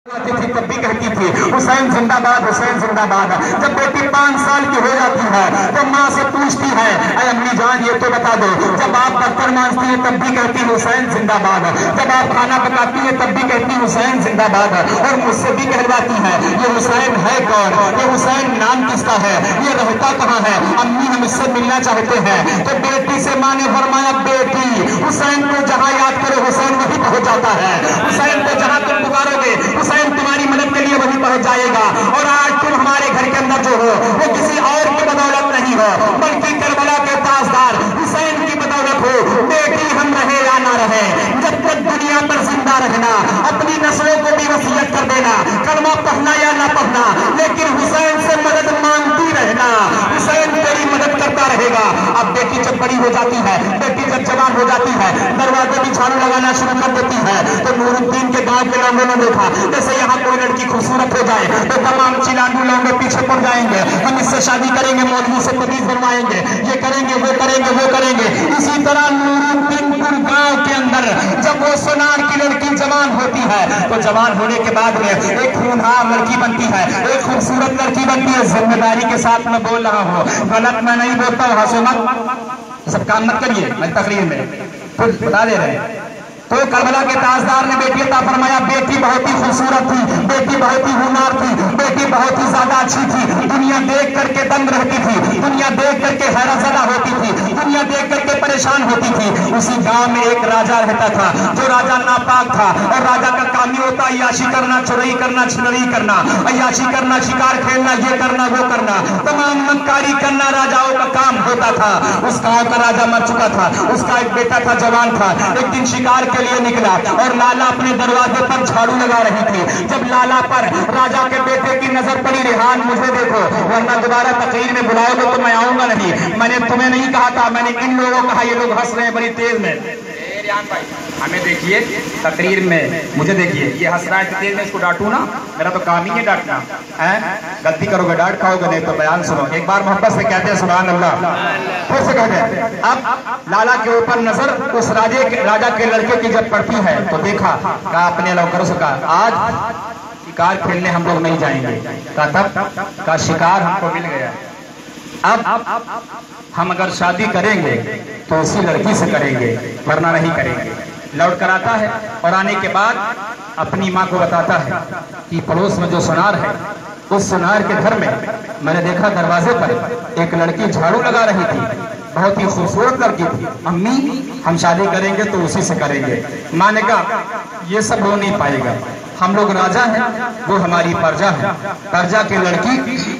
आती थी तब भी कहती थी हुसैन जिंदाबाद, हुसैन जिंदाबाद। जब बेटी 5 साल की हो जाती है तो माँ से पूछती है, अरे अम्मी जान ये तो बता दो, जब आप बर्तन मांजती है तब भी कहती हुसैन जिंदाबाद, जब आप खाना पकाती है तब भी कहती हुसैन जिंदाबाद, और मुझसे भी कहलवाती है ये हुसैन है कौन, ये हुसैन नाम किसका है, ये रहता कहाँ है, अम्मी हम इससे मिलना चाहते हैं। तो बेटी से माँ ने फरमाया, बेटी हुसैन को जहाँ याद करो हुसैन वही पहुंच जाता है, हुसैन को जहाँ तुम पुकारोगे हुसैन तुम्हारी मदद के लिए वही पहुंच जाएगा। और आज तुम हमारे घर के अंदर जो हो वो किसी और की बदौलत नहीं हो, बल्कि करबला के ताजदार हुसैन की बदौलत हो। बेटी हम रहे या ना रहे, जब तक दुनिया पर जिंदा रहना, अपनी नस्लों को भी वसीयत कर देना, कलमा पढ़ना या ना पढ़ना, लेकिन हुसैन से मदद मांगती रहना, हुसैन तेरी मदद करता रहेगा। अब बेटी जब बड़ी हो जाती है, बेटी जब जवान हो जाती है, दरवाजे भी झाड़ू लगाना शुरू कर देती है, तो नूरुद्दीन के गांव के लोगों ने देखा जैसे यहाँ कोई लड़की खूबसूरत हो जाए तो तमाम चिलाडू लोग पीछे पड़ जाएंगे, हम इससे शादी करेंगे, मौलवी से तबीज बनवाएंगे, ये करेंगे वो करेंगे वो करेंगे। इसी तरह नूरुद्दीनपुर गांव के अंदर जब वो सोनार की लड़की जवान होती है तो जवान होने के बाद में एक खूनहार लड़की बनती है, एक खूबसूरत लड़की बनती है। जिम्मेदारी के साथ मैं बोल रहा हूँ, गलत मैं नहीं बोलता हूँ, हंसो मत, सब काम मत करिए, मैं तकरीर में कुछ बता दे रहे हैं। तो करबला के ताजदार ने बेटी अता फरमाया, बेटी बहुत ही खूबसूरत थी, बेटी बहुत ही हुनार थी, बेटी बहुत ही ज्यादा अच्छी थी, दुनिया देख करके दंग रहती थी, दुनिया देख करके हैरतज़दा होती थी, दुनिया देख करके परेशान होती थी। उसी गांव में एक राजा रहता था, जो राजा नापाक था, और राजा का काम ही होता अय्याशी करना, चोरी करना, छिनरी करना, अय्याशी करना, शिकार खेलना, ये करना वो करना, तमाम मक्कारी करना राजाओं का काम होता था। उस गांव का राजा मर चुका था, उसका एक बेटा था, जवान था। एक दिन शिकार के लिए निकला और लाला अपने दरवाजे पर झाड़ू लगा रही थी। जब लाला पर राजा के बेटे की नजर पड़ी, रेहान मुझे देखो वरना दोबारा तकरीर में बुलाओगे तो मैं आऊंगा नहीं। मैंने तुम्हें नहीं कहा था, मैंने इन लोगों को कहा, ये लोग हंस रहे हैं बड़ी तेज में। भाई हमें देखिए तकरीर में, मुझे देखिए ये हंस रहा है तेज में, इसको डांटू ना, मेरा तो काम ही है डांटना है। गलती करोगे डांट खाओगे, नहीं तो बयान सुनो। एक बार मोहब्बत से कहते हैं सुभान अल्लाह, फिर से कहते हैं। अब लाला के ऊपर नजर उस राजा के लड़के की जब पड़ती है तो देखा, कहा अपने लौकर से कहा आज शिकार खेलने हम लोग नहीं जाएंगे, कहा तब का शिकार हमको मिल गया। अब हम अगर शादी करेंगे तो उसी लड़की से करेंगे, वरना नहीं करेंगे। लौट कर आता है और आने के बाद अपनी माँ को बताता है कि पड़ोस में जो सुनार है, उस सुनार के घर में मैंने देखा दरवाजे पर एक लड़की झाड़ू लगा रही थी, बहुत ही खूबसूरत लड़की थी। अम्मी हम शादी करेंगे तो उसी से करेंगे। माँ ने कहा ये सब हो नहीं पाएगा, हम लोग राजा हैं, वो हमारी प्रजा है, प्रजा की लड़की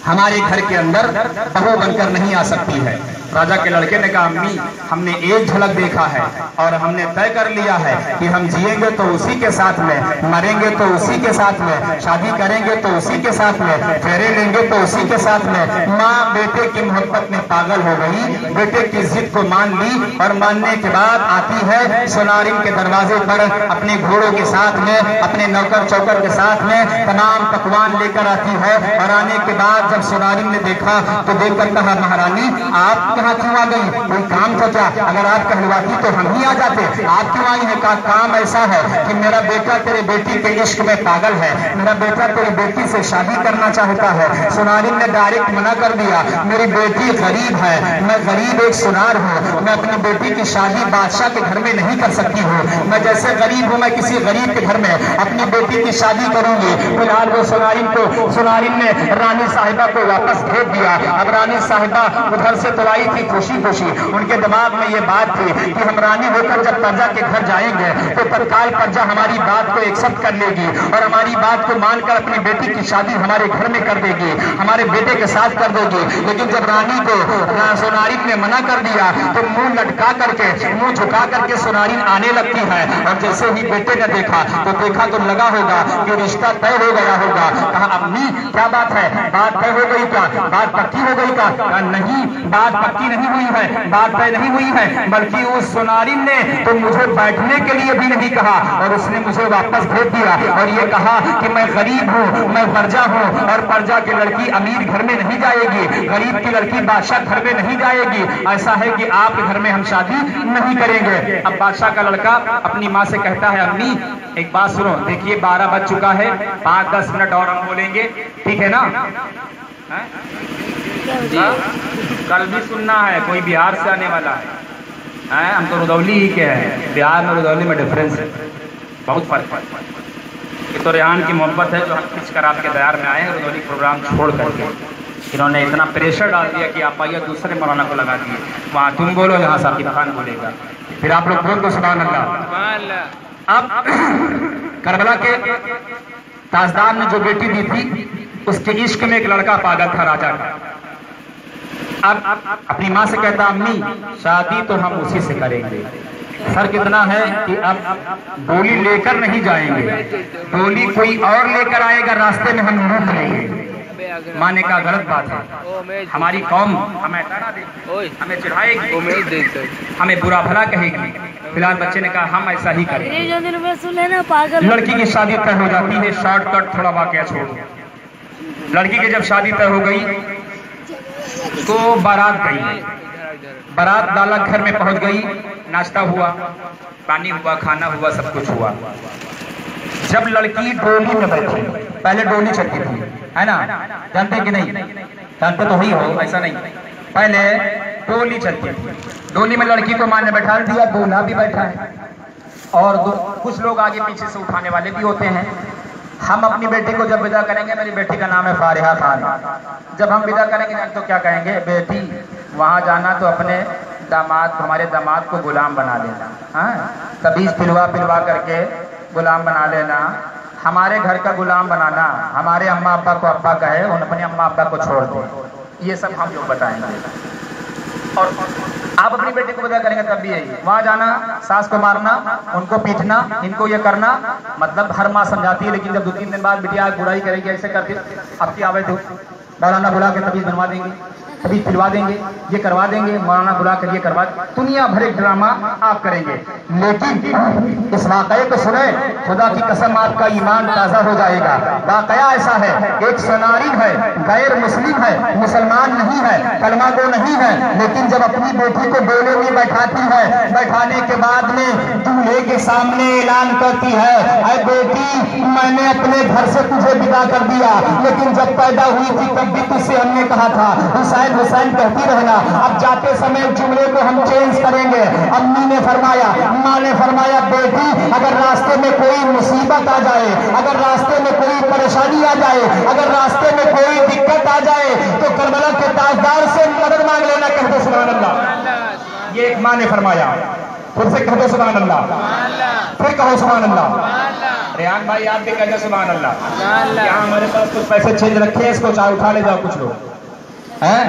हमारे घर के अंदर बहू बनकर नहीं आ सकती है। राजा के लड़के ने कहा अम्मी हमने एक झलक देखा है और हमने तय कर लिया है कि हम जिएंगे तो उसी के साथ में, मरेंगे तो उसी के साथ में, शादी करेंगे तो उसी के साथ में, फेरे लेंगे तो उसी के साथ में। माँ बेटे की मोहब्बत में पागल हो गई, बेटे की जिद को मान ली और मानने के बाद आती है सोनारिन के दरवाजे पर अपने घोड़ों के साथ में, अपने नौकर चौकर के साथ में तमाम पकवान लेकर आती है। और आने के बाद जब सोनारिन ने देखा तो देखकर कहा महारानी आप कहाँ क्यों आ गई, कोई काम था क्या, अगर आप कहलवाती तो हम ही आ जाते, आप क्यों आई है। कहा काम ऐसा है कि मेरा बेटा तेरे बेटी के इश्क में पागल है, मेरा बेटा तेरी बेटी से शादी करना चाहता है। सोनारिन ने डायरेक्ट मना कर दिया, मेरी बेटी गरीब है, मैं गरीब एक सुनार हूँ, मैं अपनी बेटी की शादी बादशाह के घर में नहीं कर सकती हूँ, मैं जैसे गरीब हूँ मैं किसी गरीब के घर में अपनी बेटी की शादी करूंगी। फिलहाल वो सोनारिन ने रानी साहिबा को वापस भेज दिया। अब रानी साहिबा उधर से तो आई थी खुशी खुशी, उनके दिमाग में ये बात थी कि हम रानी होकर जब प्रजा के घर जाएंगे तो तत्काल प्रजा हमारी बात को एक्सेप्ट कर लेगी और हमारी बात को मानकर अपनी बेटी की शादी हमारे घर में कर देगी, हमारे बेटे के साथ कर देगी। लेकिन जब रानी को सोनारिन ने मना कर दिया तो मुंह लटका करके, मुंह झुका करके सोनारिन आने लगती है। और जैसे ही बेटे ने देखा तो लगा होगा कि रिश्ता तय हो गया होगा। कहा अम्मी क्या बात है, बात तय हो गई क्या, बात पक्की हो गई क्या। नहीं बात की नहीं हुई है, बात तय नहीं हुई है, बल्कि उस सोनारिन ने तो मुझे बैठने के लिए भी नहीं कहा और उसने मुझे वापस भेज दिया और ये कहा कि मैं गरीब हूँ, मैं प्रजा हूँ और प्रजा की लड़की अमीर घर में नहीं जाएगी, गरीब की लड़की बादशाह घर में नहीं जाएगी। ऐसा है कि आपके घर में हम शादी नहीं करेंगे। अब बादशाह का लड़का अपनी माँ से कहता है, अम्मी एक बात सुनो, देखिए 12 बज चुका है, 5-10 मिनट और हम बोलेंगे, ठीक है ना? कल भी सुनना है, कोई बिहार से आने वाला है, हम तो रुदौली ही के हैं, बिहार में रुदौली में डिफरेंस है, बहुत फर्क है। ये तो रेहान की मोहब्बत है जो हम खींच कर आपके दयार में आए हैं, रुदौली प्रोग्राम छोड़ करके। इन्होंने इतना प्रेशर डाल दिया कि आप आइए दूसरे मौलाना को लगा दिए, वहाँ तुम बोलो, यहाँ साकिब खान बोलेगा, फिर आप लोग बोल दो सुभान अल्लाह। अब करबला के ताजदार ने जो बेटी दी थी, उसके इश्क में एक लड़का पागल था, राजा का। अब अपनी माँ से कहता, अम्मी शादी तो हम उसी से करेंगे, फर्क इतना है कि अब डोली लेकर नहीं जाएंगे, डोली कोई और लेकर आएगा, रास्ते में हम लूट लेंगे। माँ ने कहा गलत बात है, हमारी कौम हमें डरा देगी, हमें चिढ़ाएगी, हमें बुरा भला कहेगी। फिलहाल बच्चे ने कहा हम ऐसा ही करेंगे। लड़की की शादी तय हो जाती है, शॉर्टकट थोड़ा वाकया छोड़ दिया। लड़की की जब शादी तय हो गई तो बारात गई, बारात दाला घर में पहुंच गई, नाश्ता हुआ, पानी हुआ, खाना हुआ, सब कुछ हुआ। जब लड़की डोली में बैठी, पहले डोली चलती थी, है ना, जानते कि नहीं? जानते तो ही हो, ऐसा नहीं, पहले डोली चलती थी। डोली में लड़की को माँ ने बैठा दिया, दूल्हा भी बैठा है और कुछ लोग आगे पीछे से उठाने वाले भी होते हैं। हम अपनी बेटी को जब विदा करेंगे, मेरी बेटी का नाम है फारिहा खान, जब हम विदा करेंगे तो क्या कहेंगे, बेटी वहाँ जाना तो अपने दामाद, हमारे दामाद को गुलाम बना लेना, हाँ, कभी पिलवा करके गुलाम बना लेना, हमारे घर का गुलाम बनाना, हमारे अम्मा अब्बा को अब्बा कहे, उन अपने अम्मा अब्बा को छोड़ दे, ये सब हम लोग बताएंगे। और आप अपनी बेटी को विदा करेंगे तब भी यही, वहाँ जाना, सास को मारना, उनको पीटना, इनको ये करना, मतलब हर माँ समझाती है, लेकिन जब 2-3 दिन बाद बिटिया बुराई करेगी, ऐसे करती, अब की आवे तो मौलाना बुला के तभी बनवा देंगे, तभी पिलवा देंगे, ये करवा देंगे, मौलाना बुला कर ये करवा, दुनिया भर एक ड्रामा आप करेंगे। लेकिन इस वाकये को सुने, खुदा की कसम आपका ईमान ताजा हो जाएगा। वाकया ऐसा है, एक सोनारी है, गैर मुस्लिम है, मुसलमान नहीं है, कलमा गो नहीं है, लेकिन जब अपनी बेटी को डोले में बैठाती है, बैठाने के बाद में दूल्हे के सामने ऐलान करती है, अरे बेटी मैंने अपने घर से तुझे विदा कर दिया, लेकिन जब पैदा हुई थी तब भी तुझसे हमने कहा था हुसैन हुसैन कहती रहना, अब जाते समय जुमले को हम चेंज करेंगे। अम्मी ने फरमाया, माँ ने फरमाया, बेटी अगर रास्ते में कोई मुसीबत आ जाए, अगर रास्ते में कोई परेशानी आ जाए, अगर रास्ते में कोई दिक्कत आ जाए तो करबला के ताजदार से मदद मांग लेना, कह दो सुभान अल्लाह। ये एक माँ ने फरमाया, खुद से कह दो सुभान अल्लाह, फिर कहो सुभान अल्लाह। रेहान भाई आप भी कह दो सुभान अल्लाह। यहाँ हमारे पास कुछ पैसे चेंज रखे हैं, इसको चाहे उठा ले जाओ कुछ लोग, हैं,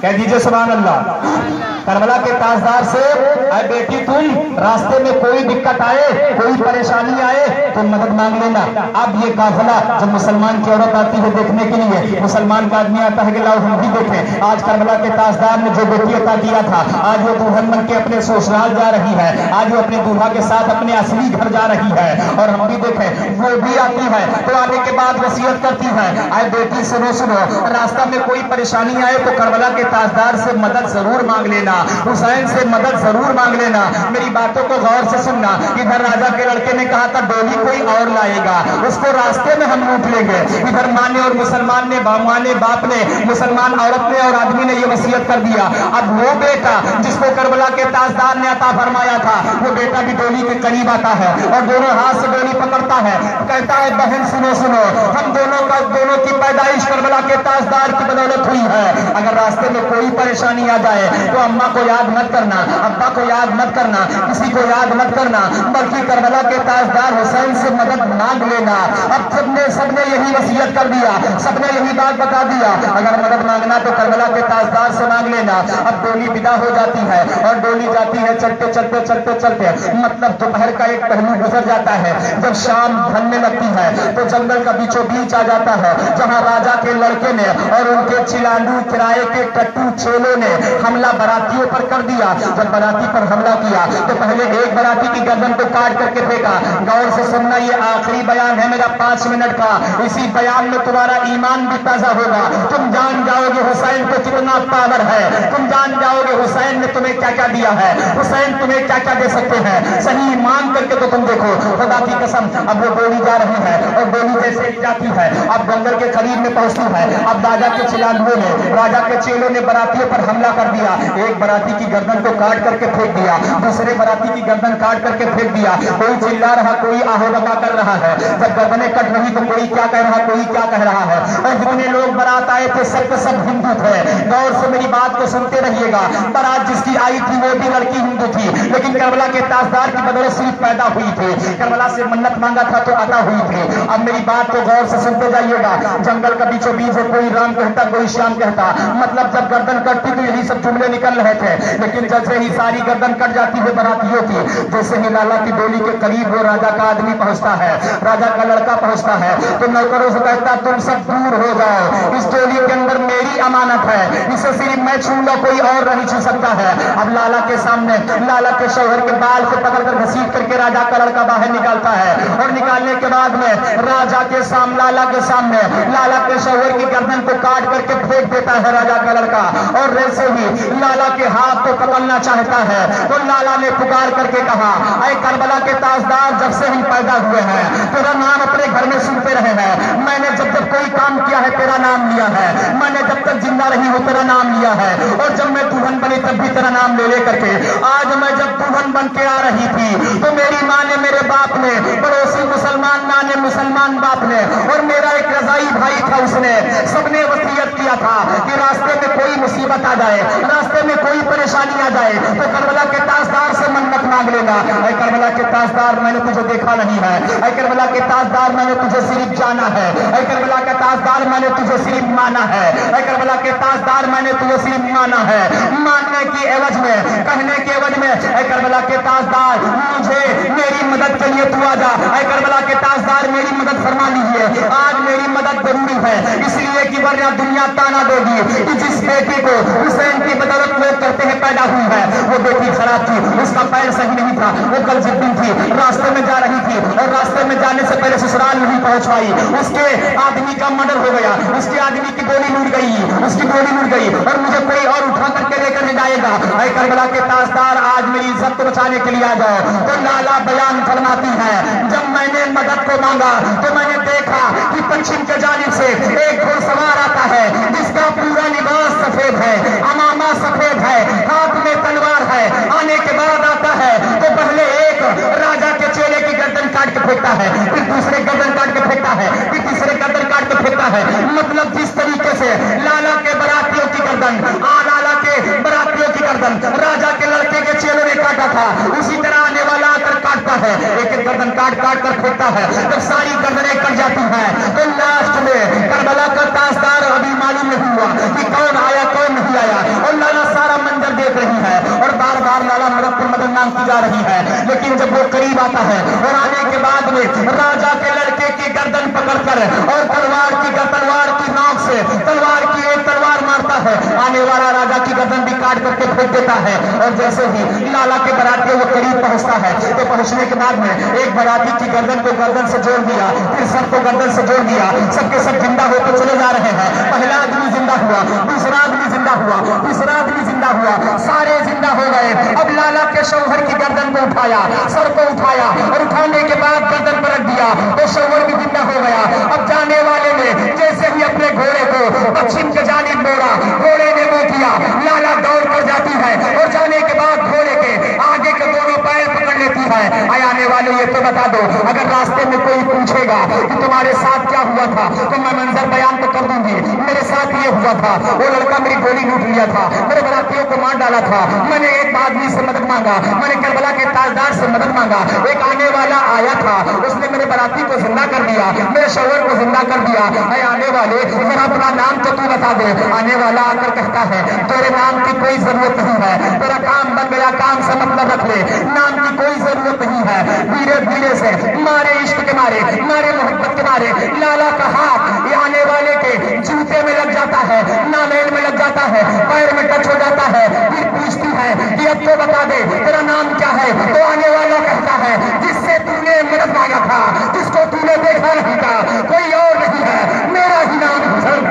कह दीजिए सुभान अल्लाह। करबला के ताजदार से, अरे बेटी तुम रास्ते में कोई दिक्कत आए, कोई परेशानी आए तो मदद मांग लेना। अब ये काफिला जब मुसलमान की औरत आती है देखने के लिए, मुसलमान का आदमी आता है कि लाओ हम भी देखें, आज करबला के ताजदार ने जो बेटी अता किया था, आज वो दुल्हन बन के अपने ससुराल जा रही है, आज वो अपने दूल्हा के साथ अपने असली घर जा रही है, और हम भी देखें वो भी आती है तो आने के बाद वसीयत करती है, अरे बेटी सुनो सुनो, रास्ता में कोई परेशानी आए तो करबला के ताजदार से मदद जरूर मांग लेना, हुसैन से मदद जरूर मांग लेना। मेरी बातों को गौर से सुनना, इधर राजा के लड़के ने कहा था डोली कोई और लाएगा, उसको रास्ते में हम लूट लेंगे, इधर माँ ने और मुसलमान ने, माँ ने, बाप ने, मुसलमान औरत ने और आदमी ने ये वसीयत कर दिया। अब वो बेटा जिसको करबला के ताजदार ने अता फरमाया था, वो बेटा भी डोली के करीब आता है और दोनों हाथ से डोली पकड़ता है, कहता है बहन सुनो सुनो, हम दोनों की पैदाइश करबला के ताजदार की बदौलत हुई है, अगर रास्ते में कोई परेशानी आ जाए तो अम्मा अम्मा को याद मत करना, अब्बा को याद मत करना, किसी को याद मत करना, बल्कि करबला के ताजदार हुसैन से मदद मांग लेना। अब सबने यही वसीयत कर दिया, सबने यही बात बता दिया, अगर मदद मांगना तो करबला के ताजदार से मांग लेना। अब डोली विदा हो जाती है और डोली जाती है चलते चलते चलते चलते, मतलब दोपहर का एक पहलू गुजर जाता है। जब शाम ढलने लगती है तो जंगल का बीचों बीच आ जाता है, जहां राजा के लड़के ने और उनके चिलांडू किराए के टट्टू चेलों ने हमला बरातियों पर कर दिया। जब बराती पर हमला किया तो पहले एक बराती की गर्दन को काट करके फेंका। गौर से सुनना, ये आखिरी बयान है मेरा 5 मिनट का। इसी बयान में तुम्हारा ईमान भी ताजा होगा, तुम जान जाओगे हुसैन को कितना पावर है, तुम जान जाओगे हुसैन ने तुम्हें क्या क्या दिया है, हुसैन तुम्हें क्या क्या दे सकते हैं। सही मान करके तो तुम देखो, खुदा की कसम। अब वो गोली जा रही है और गोली जैसे जाती है अब जंगल के करीब में पहुंचती है। अब राजा के चिलांडुओं ने, राजा के चेलों ने बरातियों पर हमला कर दिया। एक बराती की गर्दन को काट करके फेंक दिया, दूसरे बराती की गर्दन काट करके फेंक दिया। कोई चिल्ला रहा, कोई आहो बका कर रहा है। जब गर्दनें कट रही तो कोई क्या कह रहा, कोई क्या कह रहा है। और जितने लोग बारात आए थे सब के सब हिंदू थे। गौर से मेरी बात को सुनते रहिएगा। बारात जिसकी आई थी वो भी लड़की हिंदू थी, लेकिन करबला के ताजदार की बदौलत सिर्फ पैदा हुई थी। करबला से मन्नत मांगा था तो अता हुई थी। अब मेरी बात को गौर से सुनते जाइएगा। जंगल का बीचों बीच कोई राम कहता, कोई श्याम कहता, मतलब जब गर्दन कटती तो यही सब जुमले निकल रहे थे। लेकिन जैसे ही सारी गर्दन कट जाती है बरातियों की, जैसे ही लाला की डोली के करीब वो राजा का आदमी पहुंचता है, राजा का लड़का पहुंचता है, तो नौकरों से कहता तुम सब दूर हो जाओ, इस डोली के अंदर मेरी अमानत है, इसे सिर्फ मैं छूंगा, कोई और नहीं छू सकता है। अब लाला के सामने लाला के शौहर के बाल को पकड़कर घसीट करके राजा का लड़का बाहर निकालता है और निकालने के बाद में राजा के सामने, लाला के सामने लाला के शौहर की गर्दन को काट करके फेंक देता है राजा का लड़का। और वैसे ही लाला के हाथ को पकड़ना चाहता है तो लाला ने पुकार करके कहा, ऐ करबला के ताजदार, जब से हम पैदा हुए हैं तेरा नाम अपने घर में सुनते रहे हैं। मैंने जब जब कोई काम किया है तेरा नाम लिया है, मैंने जब तक जिंदा रही हूं तेरा नाम लिया है, और जब मैं दुल्हन बनी तब भी तेरा नाम ले करके। आज मैं जब दुल्हन बन के आ रही थी तो मेरी माँ ने, मेरे बाप ने, पड़ोसी मुसलमान माँ ने, मुसलमान बाप ने, और मेरा एक रजाई भाई था, उसने सबने वसीयत किया था कि रास्ते में कोई मुसीबत आ जाए, रास्ते में कोई परेशानी आ जाए तो करबला के ताजदार से मन्नत मांग लेना। ऐ करबला के ताजदार, मैंने तुझे देखा नहीं है, ऐ करबला के ताजदार, मैंने तुझे सिर्फ जाना है, ऐ करबला के ताजदार, मैंने तुझे सिर्फ माना है, ऐ करबला के ताजदार, मैंने तुझे सिर्फ माना है। मानने की एवज में, कहने के एवज में, ऐ करबला के ताजदार, मुझे मेरी मदद के लिए तू आजा, ऐ करबला के ताजदार, मेरी मदद फरमा लीजिए, आज मेरी मदद जरूरी है, इसलिए कि वरना दुनिया ताना देगी कि जिस बेटी को हुसैन की बदौलत लोग करते हैं पैदा हुई है, वो बेटी खराब थी, उसका पैर सही नहीं था, वो कल जिद्दी थी, रास्ते में जा रही थी और रास्ते में जाने से पहले ससुराल नहीं पहुंच पाई, उसके आदमी का मर्डर हो गया, उसके आदमी की गोली लूट गई, उसकी गोली लूट गई और मुझे कोई और उठा करके लेकर जाएगा। ऐ करबला के ताजदार, आज मेरी इज्जत को बचाने के लिए आ जाओ। तो लाला बयान फरमाती है, जब मैंने मदद को मांगा तो मैंने देखा कि पश्चिम के जानिब से एक घुड़सवार आता है जिसका पूरा लिबास सफेद है, अमामा सफेद है, हाथ में तलवार है। आने के बाद आता है तो पहले एक राजा के चेले की गर्दन काट के फेंकता है, फिर दूसरे गर्दन काट के फेंकता है, फिर तीसरे गर्दन काट के फेंकता है। मतलब जिस तरीके से लाला के बरातियों की गर्दन, लाला के बरातियों की गर्दन राजा के लड़के के चेलों ने काटा था, उसी तरह आने वाला आकर काटता है, एक एक गर्दन काट काट कर फेंकता है। जब सारी गर्दनें कट जाती हैं तो लास्ट में करबला का ताजदार अभी मालूम नहीं हुआ कि कौन आया कौन नहीं आया, और लाला सारा मंजर देख रही है और बार बार लाला मदद पर मदद मांगती जा रही है। लेकिन जब वो करीब आता है और आने के बाद में राजा के लड़के की गर्दन पकड़कर और तलवार की नोक से तलवार की एक तलवार मारता है, आने वाला राजा की गर्दन भी काट करके फेंक देता है। और जैसे ही लाला के बराती वो करीब पहुंचता है तो पहुंचने के बाद में एक बराती की गर्दन को गर्दन से जोड़ दिया, फिर सबको गर्दन से जोड़ दिया, सबके सब जिंदा होकर चले जा रहे हैं। पहला आदमी जिंदा हुआ, दूसरा आदमी जिंदा हुआ, तीसरा आदमी जिंदा हुआ, सारे जिंदा हो गए। अब लाला के शौहर की गर्दन को उठाया, सर को उठाया और उठाने के बाद गर्दन पर रख दिया तो शौहर भी जिंदा हो गया। अब जाने वाले ने जैसे ही अपने घोड़े को पश्चिम के जानिब मोड़ा, घोड़े ने वो किया, लाला दौड़ कर जाती है और जाने के बाद घोड़े के आगे के दोनों पैर पकड़ लेती है। आने वाले वाले ये तो बता दो, अगर रास्ते में कोई पूछेगा कि तुम्हारे साथ क्या हुआ था तो मैं मंजर बयान तो कर दूंगी, मेरे साथ ये हुआ था, वो लड़का मेरी गोली लूट लिया था, मेरे बरातियों को मार डाला था, मैंने एक आदमी से मदद मांगा, मैंने करबला के ताजदार से मदद मांगा, एक आने वाला आया था, उसने मेरे बराती को जिंदा कर दिया, मेरे शौहर को जिंदा कर दिया। है आने वाले जरा अपना नाम तो तू बता दे। आने वाला आकर कहता है तेरे नाम की कोई जरूरत नहीं है, तेरा काम बन गया, काम से मतलब रख ले, नाम की कोई जरूरत नहीं है। धीरे धीरे से मारे इश्क के मारे, मारे मोहब्बत के मारे, लाला का हाथ ये आने वाले के जूते में लग जाता है, नामेल में लग जाता है, पैर में टच हो जाता है। फिर पूछती है कि अब तो बता दे तेरा नाम क्या है, तो आने वाला कहता है जिससे तूने मदद मांगा था, जिसको तूने देखा नहीं था, कोई और नहीं है, मेरा ही नाम हुसैन।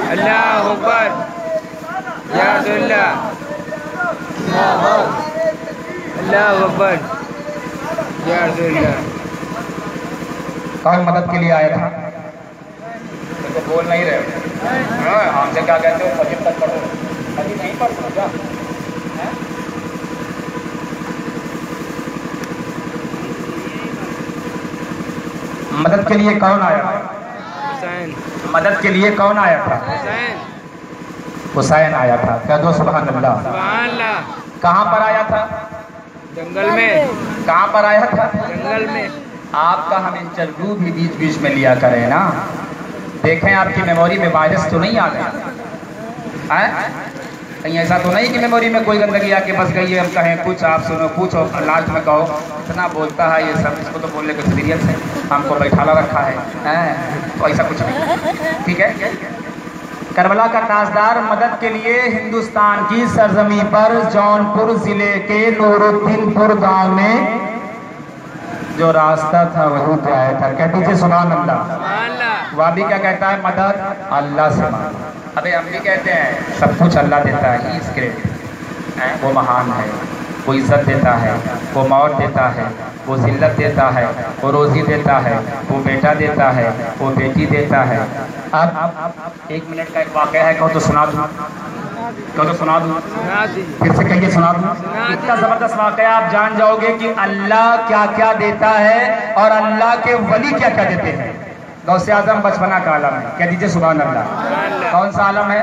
अल्लाह अकबर या अल्लाह, अल्लाह अकबर या अल्लाह। कौन मदद के लिए आया था? तो बोल नहीं रहे हमसे क्या कहते हो? फजीब तक पढ़ो, फजीब नहीं पढ़ क्या? मदद के लिए कौन आया था? हुसैन। मदद के लिए कौन आया था? हुसैन। हुसैन आया था। क्या दो सुभान अल्लाह। सुभान अल्लाह। कहाँ पर आया था? जंगल में। कहाँ पर आया था? जंगल में। आपका हम इंटरव्यू भी बीच बीच में लिया करें ना, देखें आपकी मेमोरी में वायरस तो नहीं आ गया है? कहीं ऐसा तो नहीं कि मेमोरी में कोई गंदगी आके बस गई है, हम कहें कुछ आप सुनो कुछ और लास्ट में कहो इतना बोलता है ये सब, इसको तो बोलने को सीरियस है, हमको बैठाला रखा है तो ऐसा कुछ नहीं। ठीक है। करबला का ताजदार मदद के लिए हिंदुस्तान की सरजमी पर जौनपुर जिले के नूरुद्दीनपुर गांव में जो रास्ता था वहीं पे आया था। कह दीजिए सुभान अल्लाह। वह भी क्या कहता है? मदद अल्लाह से मांगो। अबे हम भी कहते हैं सब कुछ अल्लाह देता है, ही इज ग्रेट, वो महान है, वो इज्जत देता है, वो मौत देता है, वो जिल्लत देता है, वो रोजी देता है, वो बेटा देता है, वो बेटी देता है। अब 1 मिनट का एक वाक़या है, कहो तो सुना दूँ, कहो तो सुना दूँ, फिर से कहिए सुना दूँ। इतना ज़बरदस्त वाक़या आप जान जाओगे कि अल्लाह क्या क्या देता है और अल्लाह के वली क्या क्या देते हैं। गौसे आजम बचपना का आलम है, कह दीजिए सुभान अल्लाह। कौन सा आलम है?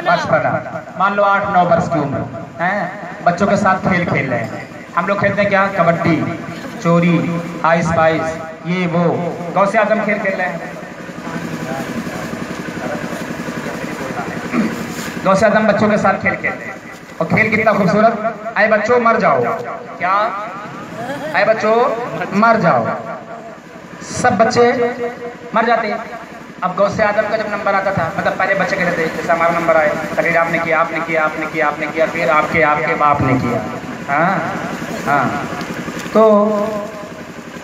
बचपना। मान लो 8-9 वर्ष की उम्र है, बच्चों के साथ खेल खेल रहे हैं। हम लोग खेलते हैं क्या? कबड्डी, चोरी, आइस पाइस, ये वो। गौसे आजम खेल खेल रहे हैं, गौसे आजम बच्चों के साथ खेल खेल रहे हैं। और खेल कितना खूबसूरत। आए बच्चों मर जाओ, क्या? आए बच्चों मर जाओ। सब बच्चे मर जाते हैं। अब गौसे आदम का जब नंबर आता था, मतलब पहले बच्चे कहते थे जैसे हमारा नंबर आए, तकरीर आपने किया, आपने किया, आपने किया, आपने किया, फिर आपके आपके बाप ने किया। हाँ हाँ। तो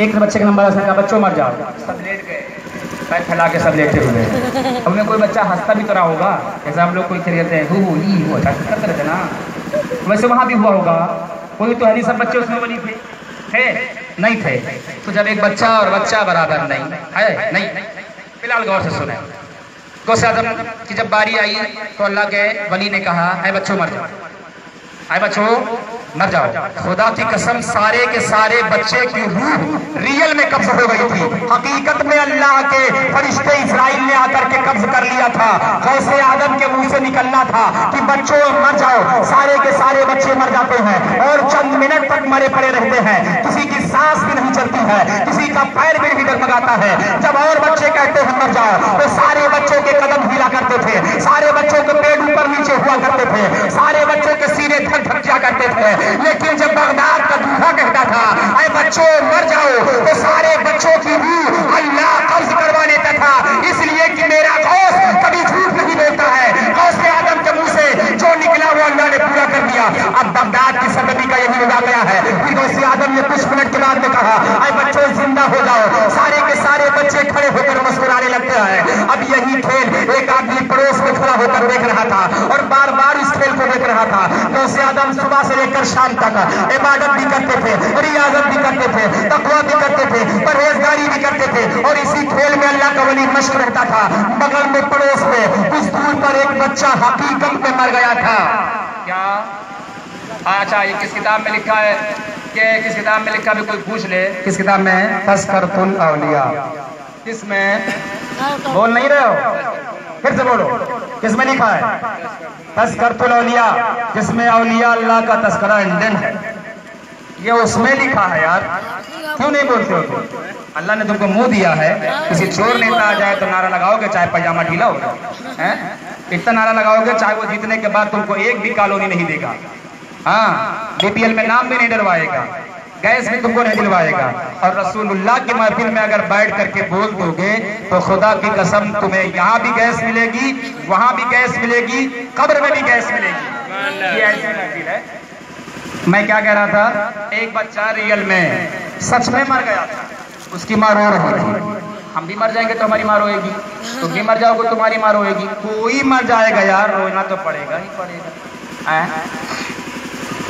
एक बच्चे का नंबर आया, बच्चों मर जाओ। सब लेट गए, पैर फैला के सब लेटे हुए। अब में कोई बच्चा हंसता भी तो रहा होगा, जैसे हम लोग कोई खेलते हैं हु ही हो करते रहते ना, वैसे वहाँ भी हुआ होगा। कोई तो हरी सब बच्चे उसमें बनी थे नहीं थे। तो जब एक बच्चा और बच्चा बराबर नहीं है, नहीं, फिलहाल गौर से सुने। गौसे आज़म की जब बारी आई तो अल्लाह के वली ने कहा ऐ बच्चों मर जाओ, ऐ बच्चों मर जाओ। खुदा की कसम सारे के सारे बच्चे की रूह रियल में कब्ज हो गई थी। हकीकत में अल्लाह के फरिश्ते इस्राइल ने आकर के कब्ज कर लिया था। गौसे आदम के मुंह से निकलना था कि बच्चों मर जाओ। सारे के सारे बच्चे मर जाते हैं और चंद मिनट तक मरे पड़े रहते हैं। किसी की सांस भी नहीं चलती है, किसी का पैर भी नहीं डगमगाता है। जब और बच्चे कहते हैं मर जाओ तो सारे बच्चों के कदम हिला करते थे, सारे बच्चों के पेट ऊपर नीचे हुआ करते थे, सारे बच्चों के सीने धक धक किया करते थे। लेकिन जब बगदाद का दूल्हा कहता था ऐ बच्चों मर जाओ तो सारे बच्चों की रूह अल्लाह कब्ज करवा लेता था। इसलिए कि मेरा गौस कभी झूठ नहीं बोलता है। गौसे आदम के मुंह से जो निकला वो अल्लाह ने पूरा कर दिया। अब बगदाद की सरहदी का यही हो गया है। फिर गौसे आदम ने कुछ मिनट के बाद में कहा ऐ बच्चों जिंदा हो जाओ। सारे के सारे बच्चे खड़े होकर मुस्कुराने लगते हैं। अब यही खेल एक आदमी पड़ोस में खड़ा होकर देख रहा था और बार बार इस खेल को देख रहा था। गौसे आदम सुबह से लेकर शाम तक इबादत भी करते थे, रियाजत भी करते थे, तकवा भी करते थे, परहेजगारी भी करते थे और इसी खेल में अल्लाह का वली मश्क रहता था। बगल में पड़ोस में कुछ दूर पर एक बच्चा हकीकत में मर गया था। क्या अच्छा, ये किस किताब में लिखा है कि किस किताब में लिखा भी कोई पूछ ले? किस किताब में? तज़किरतुल औलिया। किसमें? बोल नहीं रहे हो? फिर से बोलो, किसमें लिखा है? तज़किरतुल औलिया, जिसमें औलिया अल्लाह का तज़किरा इंडेंट है, ये उसमें लिखा है यार। क्यों नहीं बोलते हो तुम? अल्लाह ने तुमको मुंह दिया है, किसी चोर नेता आ जाए तो नारा लगाओगे चाहे पजामा ढीला होगा, हैं? इतना नारा लगाओगे चाहे वो जीतने के बाद तुमको एक भी कॉलोनी नहीं देगा। हाँ, बीपीएल में नाम भी नहीं डलवाएगा, गैस भी तुमको नहीं दिलवाएगा। और रसूलुल्लाह की महफिल में अगर बैठ करके बोल दोगे तो खुदा की कसम तुम्हें यहाँ भी गैस मिलेगी, वहां भी गैस मिलेगी, कब्र में भी गैस मिलेगी। ये ऐसी महफिल है। मैं क्या कह रहा था, एक बच्चा रियल में सच में मर गया था, उसकी माँ रो रही थी। हम भी मर जाएंगे तो हमारी माँ रोएगी, तुम भी मर जाओगे तुम्हारी माँ रोएगी, कोई मर जाएगा यार, रोना तो पड़ेगा ही पड़ेगा।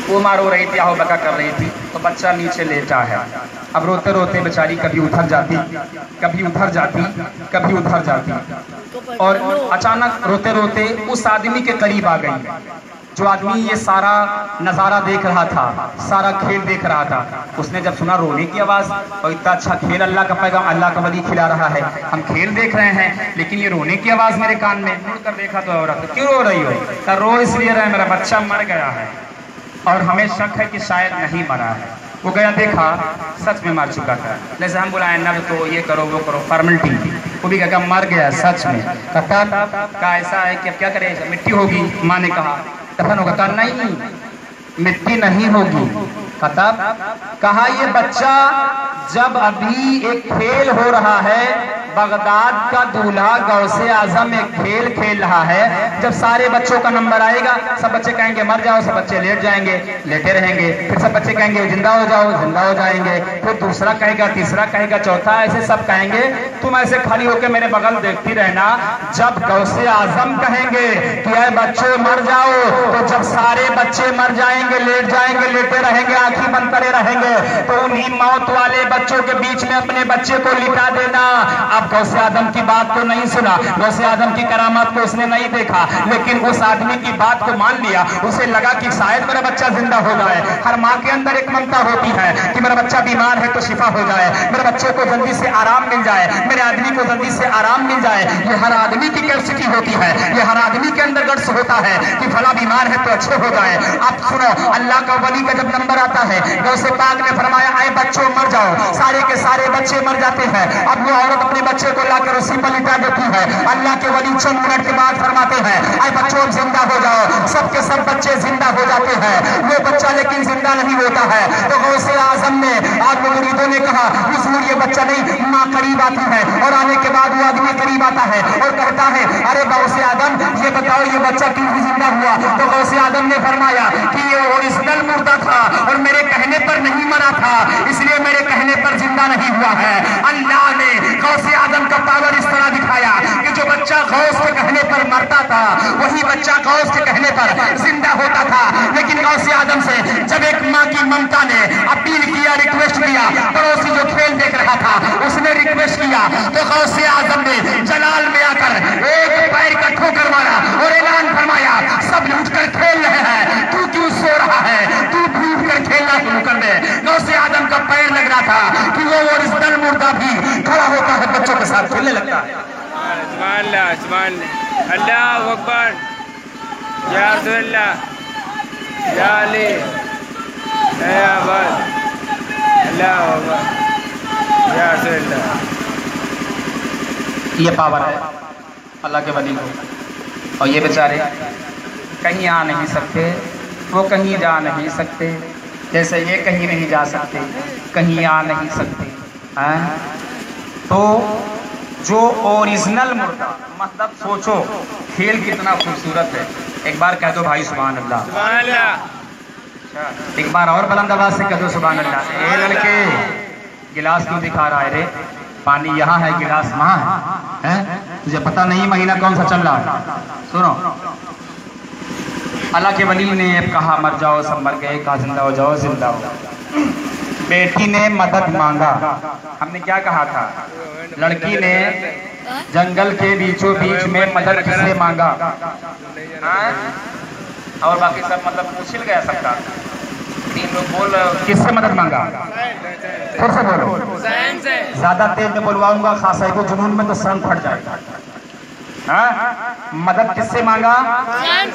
वो माँ रो रही थी, आओ बका कर रही थी, तो बच्चा नीचे लेटा है। अब रोते रोते बेचारी कभी उधर जाती, कभी उधर जाती, कभी उधर जाती, और अचानक रोते रोते उस आदमी के करीब आ गई जो आदमी ये सारा नज़ारा देख रहा था, सारा खेल देख रहा था। उसने जब सुना रोने की आवाज़, और इतना अच्छा खेल अल्लाह का पैगाम, अल्लाह का वली खिला रहा है, हम खेल देख रहे हैं लेकिन ये रोने की आवाज़ मेरे कान में, मुड़कर देखा तो औरत, क्यों रो रही हो? तो रो इसलिए रहे, मेरा बच्चा मर गया है और हमें शक है कि शायद नहीं मरा है। वो गया देखा, सच में मर चुका था। जैसे हम बुलाए ना तो ये करो वो करो, फॉर्मेलिटी, वो भी क्या मर गया सच में। कहता का ऐसा है कि अब क्या करे, मिट्टी होगी। माँ ने कहा दफन होगा, कहा नहीं मिट्टी नहीं होगी। कहा ये बच्चा जब अभी एक खेल हो रहा है, बगदाद का दूल्हा गौसे आजम एक खेल खेल रहा है, जब सारे बच्चों का नंबर आएगा सब बच्चे कहेंगे मर जाओ, सब बच्चे लेट जाएंगे, लेटे रहेंगे, फिर सब बच्चे कहेंगे जिंदा हो जाओ, जिंदा हो जाएंगे, फिर दूसरा कहेगा, तीसरा कहेगा, चौथा, ऐसे सब कहेंगे। तुम ऐसे खाली होकर मेरे बगल देखती रहना, जब गौसे आजम कहेंगे कि अरे बच्चों मर जाओ, तो जब सारे बच्चे मर जाएंगे, लेट जाएंगे, लेटे रहेंगे, आंखें बंद करे रहेंगे, तो उन्हीं मौत वाले बच्चों के बीच में अपने बच्चे को लिटा देना। अब गौसे आदम की बात को नहीं सुना, गौसे आदम की करामात को उसने नहीं देखा, लेकिन उस आदमी की बात को मान लिया। उसे लगा कि शायद मेरा बच्चा जिंदा हो जाए। हर माँ के अंदर एक ममता होती है कि मेरा बच्चा बीमार है तो शिफा हो जाए, मेरे बच्चे को जल्दी से आराम मिल जाए, मेरे आदमी को जल्दी से आराम मिल जाए। ये हर आदमी की कैपेसिटी होती है, ये हर आदमी के अंदर गट्स होता है कि फला बीमार है तो अच्छे हो जाए। अब सुनो, अल्लाह का वली का जब नंबर आता है, गौसे पाक ने फरमाया आए बच्चों मर जाओ, सारे के सारे बच्चे मर जाते हैं। अब वो औरत अपने बच्चे को लाकर उसी पर लिटा देती है। अल्लाह के वली चंद मिनट के बाद फरमाते हैं आए बच्चों जिंदा हो जाओ, सबके सब बच्चे जिंदा हो जाते हैं। वो बच्चा लेकिन जिंदा नहीं होता है। तो गौसे आजम ने आज मुरीदों ने कहा हुजूर ये बच्चा नहीं, माँ करीब आती है और आने के बाद वो आदमी करीब आता है और कहता है अरे गौसे आदम ये बताओ ये बच्चा क्यों जिंदा हुआ? तो गौसे आदम ने फरमाया कि ये ओरिजिनल मुर्दा था और मेरे कहने पर नहीं मरा था, इसलिए मेरे कहने पर जिंदा नहीं हुआ है। अल्लाह ने गौसे आदम का पावर इस तरह दिखाया कि जो बच्चा गौस के कहने पर मरता था वही बच्चा गौस के कहने पर जिंदा होता था। लेकिन गौसे आदम से जब एक माँ की ममता ने अपील किया, रिक्वेस्ट किया, पड़ोसी जो खेल देख रहा था उसने रिक्वेस्ट किया, तो गौसे आदम ने जलाल में आकर एक पैर का ठोकर मारा और ऐलान फरमाया सब उठकर खेल रहे हैं, तू क्यों सो रहा है, तू भी उठकर खेलना शुरू कर दे। गौसे आदम का पैर लग रहा था कि वो ओरिजिनल मुर्दा भी खड़ा होता है, बच्चों के साथ खेलने लगता है। अल्लाह अकबर, या रसूलल्लाह, या अली, या अब्बास, अल्लाह अकबर, या रसूलल्लाह। ये पावर है अल्लाह के वली को। और ये बेचारे कहीं आ नहीं सकते, वो कहीं जा नहीं सकते, जैसे ये कहीं नहीं जा सकते, कहीं आ नहीं सकते हैं। तो जो ओरिजिनल मुर्दा, मतलब सोचो खेल कितना खूबसूरत है। एक बार कह दो भाई सुभान अल्लाह, सुभान अल्लाह। अच्छा एक बार और बुलंद आवाज से कह दो सुभान अल्लाह। ए लड़के गिलास क्यों दिखा रहा है रे? पानी यहाँ है, गिलास वहाँ है, तुझे पता नहीं महीना कौन सा चल रहा है? सुनो, अल्लाह के वली ने कहा मर जाओ, सब मर गए, कहा जिंदा हो जाओ, जिंदा हो। बेटी ने मदद मांगा, हमने क्या कहा था? लड़की ने जंगल के बीचों बीच में मदद किससे मांगा? और बाकी सब मतलब पूछिल गया सबका। 3 लोग बोल रहे हो, किससे मदद मांगा? फिर से बोलो। हुसैन से। ज्यादा तेज में बोलवाऊंगा, खास है को जुनून में तो सर फट जाएगा। हाँ? मदद किससे मांगा?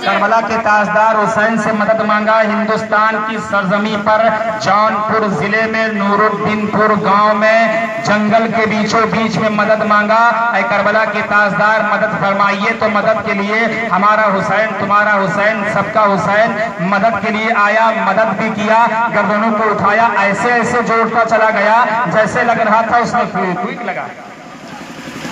करबला के ताजदार हुसैन से मदद मांगा। हिंदुस्तान की सरजमी पर जौनपुर जिले में नूरुद्दीनपुर गांव में जंगल के बीचों बीच में मदद मांगा। ऐ करबला के ताजदार मदद फरमाइए। तो मदद के लिए हमारा हुसैन, तुम्हारा हुसैन, सबका हुसैन मदद के लिए आया, मदद भी किया, गर्दनों को उठाया, ऐसे ऐसे जोड़ता चला गया जैसे लग रहा था उसने क्विक लगा,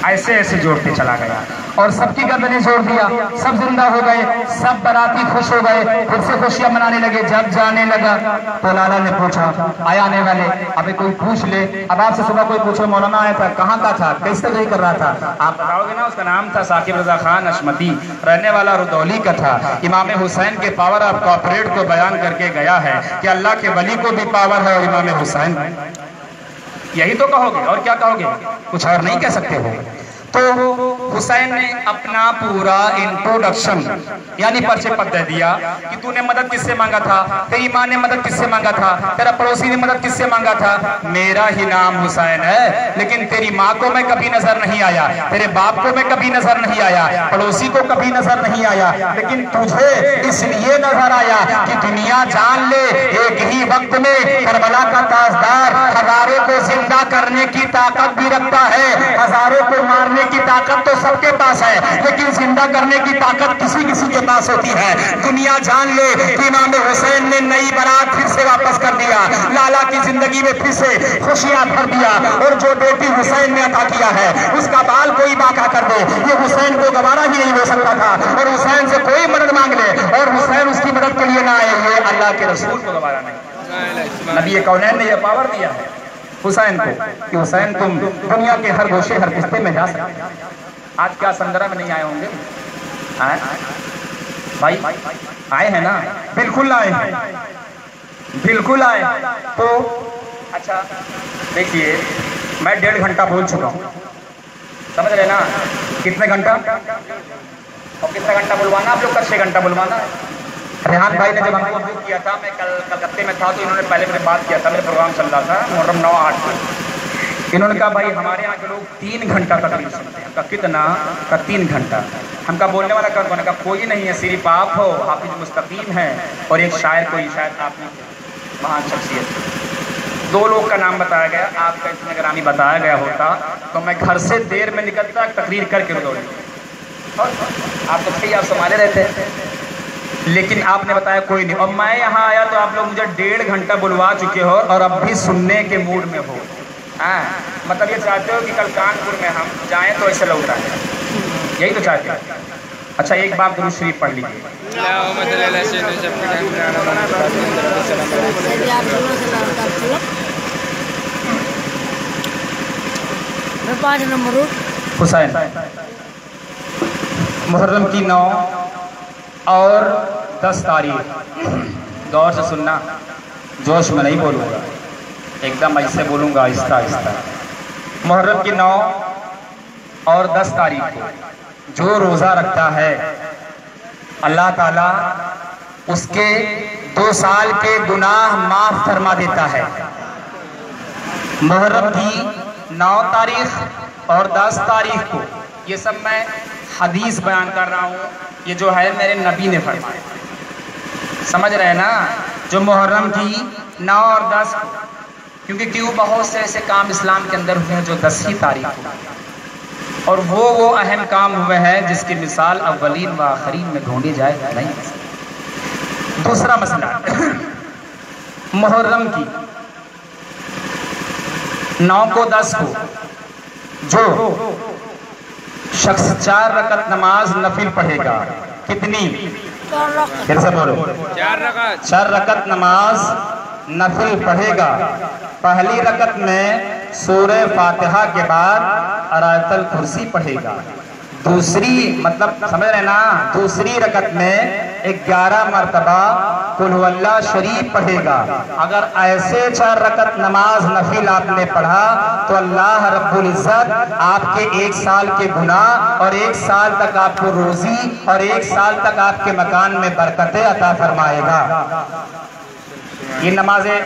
ऐसे ऐसे जोड़ते चला गया और सबकी गर्दनें जोड़ दिया। सब जिंदा हो गए, सब बाराती खुश हो गए, फिर से खुशियां मनाने लगे। जब जाने लगा तो लाला ने पूछा, आया आने वाले, अभी कोई पूछ ले। अब आपसे सुबह कोई पूछे मौलाना आया था, कहाँ का था, कैसे तजरी कर रहा था, आप बताओगे ना। उसका नाम था साकिब रजा खान अशमती, रहने वाला रुदौली का था। इमाम हुसैन के पावर ऑफ कॉपरेट को बयान करके गया है कि अल्लाह के वली को भी पावर है और इमाम हुसैन, यही तो कहोगे और क्या कहोगे, कुछ और नहीं कह सकते हो। तो हुसैन ने अपना पूरा इंट्रोडक्शन यानी परिचय पत्र दे दिया कि तूने मदद किससे मांगा था, तेरी माँ ने मदद किससे मांगा था, तेरा पड़ोसी ने मदद किससे मांगा था। मेरा ही नाम हुसैन है, लेकिन तेरी माँ को मैं कभी नजर नहीं आया, तेरे बाप को मैं कभी नजर नहीं आया, पड़ोसी को कभी नजर नहीं आया, लेकिन तुझे इसलिए नजर आया कि दुनिया जान ले एक ही वक्त में करबला का ताजदार हजारों को जिंदा करने की ताकत भी रखता है। हजारों को मारने की ताकत तो सबके पास है, लेकिन जिंदा करने की ताकत किसी किसी के पास होती है। दुनिया जान ले कि इमाम हुसैन ने नई बारात फिर से वापस कर दिया, लाला की जिंदगी में फिर से खुशियां भर दिया। और जो बेटी हुसैन ने अता किया है उसका बाल कोई बाका कर दे, ये हुसैन को गवारा ही नहीं हो सकता था। और हुसैन से कोई मदद मांग ले और हुसैन उसकी मदद के लिए ना आए, ये अल्लाह के रसूल को गवारा नहीं। नबी कौनैन ने यह पावर दिया है हुसैन को कि हुसैन तुम दुनिया के हर गोशे हर किस्ते में जा सकते। आज क्या संदर्भ में नहीं आए होंगे? आए भाई, आए हैं ना? बिल्कुल आए हैं, बिल्कुल आए। तो अच्छा देखिए, मैं 1.5 घंटा बोल चुका हूँ, समझ रहे ना? कितने घंटा और कितना घंटा बुलवाना आप लोग का? 6 घंटा बुलवाना। रेहान भाई ने जब हमको बुक किया था, मैं कल कलकत्ते में था, तो इन्होंने पहले मेरे बात किया था, मेरे प्रोग्राम चल रहा था मुहर्रम 9-8 में। इन्होंने कहा भाई हमारे यहाँ के लोग 3 घंटा तकरीर सुनते हैं। कितना का 3 घंटा? हमका बोलने वाला कौन कौन? का कोई नहीं है, सिर्फ आप हो, हाफिज मुस्तकीम है और एक शायर, कोई शायद आप नहीं, महान शख्सियत। 2 लोग का नाम बताया गया, आपका इसमें अगर आमी बताया गया होता तो मैं घर से देर में निकलता तकरीर करके रुदौली। आप तो थे, आप संभाले रहते, लेकिन आपने बताया कोई नहीं। और मैं यहाँ आया तो आप लोग मुझे 1.5 घंटा बुलवा चुके हो और अब भी सुनने के मूड में हो। मतलब ये चाहते हो कि कल कानपुर में हम जाएं तो ऐसे लौट आए, यही तो चाहते हो। अच्छा एक बात दुरूद शरीफ पढ़ लीजिए। 5 नंबर हुसैन मुहर्रम की 9 और 10 तारीख, गौर से सुनना, जोश में नहीं बोलूँगा, एकदम ऐसे बोलूँगा आहिस्ता आहिस्ता। मुहर्रम की 9 और 10 तारीख को जो रोज़ा रखता है अल्लाह ताला उसके 2 साल के गुनाह माफ फरमा देता है। मुहर्रम की 9 तारीख और 10 तारीख को, ये सब मैं हदीस बयान कर रहा हूँ, ये जो है मेरे नबी ने फरमाया, समझ रहे ना? जो मुहर्रम की 9 और 10, क्योंकि क्यों बहुत से ऐसे काम इस्लाम के अंदर हुए हैं जो 10 ही तारीख को, और वो अहम काम हुए हैं जिसकी मिसाल अव्वलीन व आखरीन में ढूंढी जाए नहीं। दूसरा मसला, मुहर्रम की 9 को 10 को जो शख्स 4 रकत नमाज नफिल पढ़ेगा, कितनी? फिर से बोलो। 4 रकत नमाज नफिल पढ़ेगा। पहली रकत में सूरह फातिहा के बाद आयतुल कुर्सी पढ़ेगा, दूसरी मतलब समझ रहे ना, दूसरी रकत में 11 मरतबा कुल हुवल्लाह शरीफ पढ़ेगा। अगर ऐसे 4 रकत नमाज नफिल आपने पढ़ा तो अल्लाह रब्बुल इज्जत आपके 1 साल के गुनाह और 1 साल तक आपको रोजी और 1 साल तक आपके मकान में बरकतें अता फरमाएगा। ये नमाजें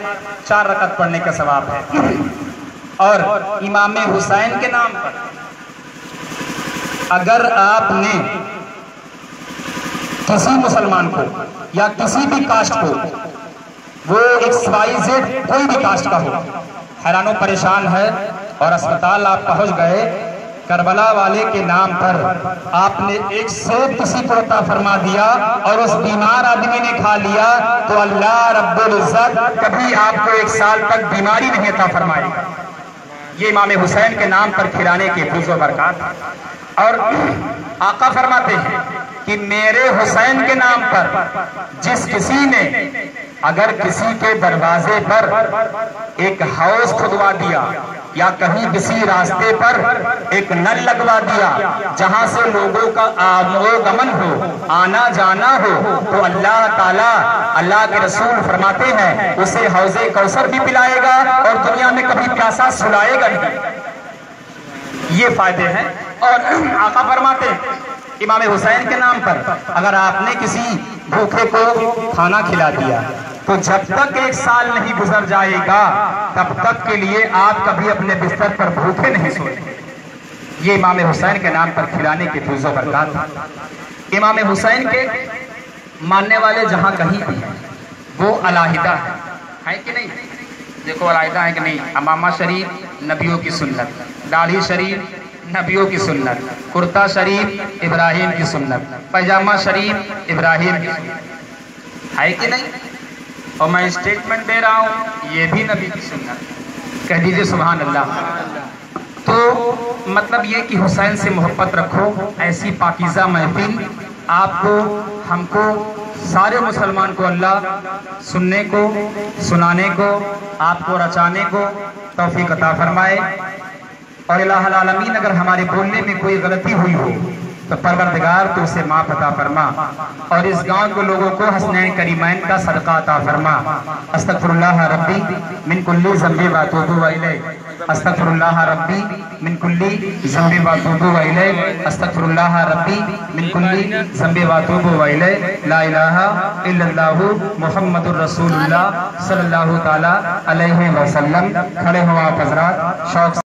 4 रकत पढ़ने का सवाब है। और इमाम हुसैन के नाम पर अगर आपने किसी मुसलमान को या किसी भी कास्ट को, वो XYZ कोई भी कास्ट का हो, हैरानो परेशान है और अस्पताल आप पहुंच गए, करबला वाले के नाम पर आपने एक सेब किसी को अता फरमा दिया और उस बीमार आदमी ने खा लिया तो अल्लाह रब्बुल इज्जत कभी आपको 1 साल तक बीमारी नहीं अता फरमाएगा। ये इमाम हुसैन के नाम पर खिलाने के फूज़ो बरकत। और आका फरमाते हैं कि मेरे हुसैन के नाम पर जिस किसी ने अगर किसी के दरवाजे पर एक हाउस खुदवा दिया या कहीं किसी रास्ते पर एक नल लगवा दिया जहां से लोगों का आवागमन हो, आना जाना हो, तो अल्लाह ताला, अल्लाह के रसूल फरमाते हैं उसे हौज़े कौसर भी पिलाएगा और दुनिया में कभी प्यासा सुलाएगा नहीं। ये फायदे हैं। और आका फरमाते हैं इमाम हुसैन के नाम पर अगर आपने किसी भूखे को खाना खिला दिया तो जब तक 1 साल नहीं गुजर जाएगा तब तक के लिए आप कभी अपने बिस्तर पर भूखे नहीं सोएंगे। ये इमाम हुसैन के नाम पर खिलाने की फूज़ो बरकत। इमाम हुसैन के मानने वाले जहां कहीं भी वो अलहिदा है कि नहीं? देखो अलहिदा है कि नहीं? अमामा शरीफ नबियों की सुन्नत, दाढ़ी शरीफ नबियों की सुन्नत, कुर्ता शरीफ इब्राहिम की सुन्नत, पैजामा शरीफ इब्राहिम की सुन्नत, है कि नहीं? और मैं स्टेटमेंट दे रहा हूँ ये भी नबी की सुन्नत। कह दीजिए सुभान अल्लाह। तो मतलब ये कि हुसैन से मोहब्बत रखो। ऐसी पाकीज़ा महफिल आपको, हमको, सारे मुसलमान को अल्लाह सुनने को, सुनाने को, आपको रचाने को तौफीक अता फरमाए। और इलाहुल आलमीन अगर हमारे बोलने में कोई गलती हुई हो तो परवरदिगार तो उसे माफ अता फरमा और इस गांव के लोगों को हसनैन करीमैन का सदका अता फरमा। अस्तगफिरुल्लाह रब्बी मिन कुल्ली ज़ंबी व अतूबु इलैह, अस्तगफिरुल्लाह रब्बी मिन कुल्ली ज़ंबी व अतूबु इलैह, अस्तगफिरुल्लाह रब्बी मिन कुल्ली ज़ंबी व अतूबु इलैह, ला इलाहा इल्लल्लाहु मुहम्मदुर रसूलुल्लाह सल्लल्लाहु तआला अलैहि वसल्लम। खड़े हो आप हज़रात, शौक